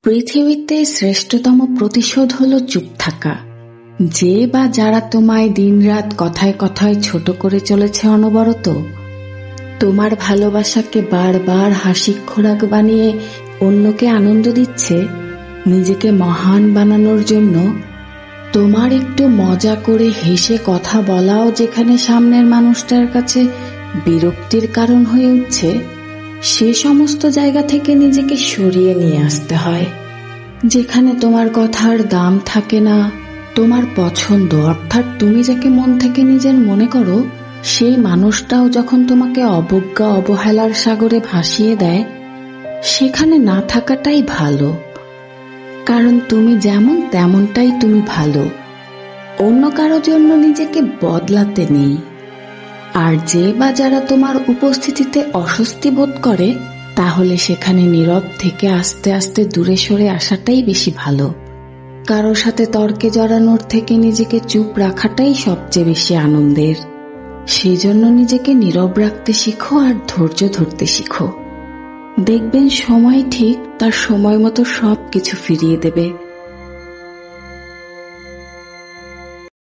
পৃথিবীতে শ্রেষ্ঠতম প্রতিশোধ হলো চুপ থাকা। যে বা যারা তোমায় দিনরাত কথায় কথায় ছোট করে চলেছে অনবরত, তোমার ভালোবাসাকে বারবার হাসি খোরাক বানিয়ে অন্যকে আনন্দ দিচ্ছে, নিজেকে মহান বানানোর জন্য তোমার একটু মজা করে হেসে কথা বলাও যেখানে সামনের মানুষটার কাছে বিরক্তির কারণ হয়ে উঠছে, সে সমস্ত জায়গা থেকে নিজেকে সরিয়ে নিয়ে আসতে হয়। যেখানে তোমার কথার দাম থাকে না, তোমার পছন্দ অর্থাৎ তুমি যাকে মন থেকে নিজের মনে করো, সেই মানুষটাও যখন তোমাকে অবজ্ঞা অবহেলার সাগরে ভাসিয়ে দেয়, সেখানে না থাকাটাই ভালো। কারণ তুমি যেমন তেমনটাই তুমি ভালো, অন্য কারো জন্য নিজেকে বদলাতে নেই। আর যে বা যারা তোমার উপস্থিতিতে অস্বস্তি বোধ করে, তাহলে সেখানে নীরব থেকে আস্তে আস্তে দূরে সরে আসাটাই বেশি ভালো। কারো সাথে তর্কে জড়ানোর থেকে নিজেকে চুপ রাখাটাই সবচেয়ে বেশি আনন্দের। সেই জন্য নিজেকে নীরব রাখতে শিখো আর ধৈর্য ধরতে শিখো। দেখবেন সময় ঠিক তার সময় মতো সব কিছু ফিরিয়ে দেবে।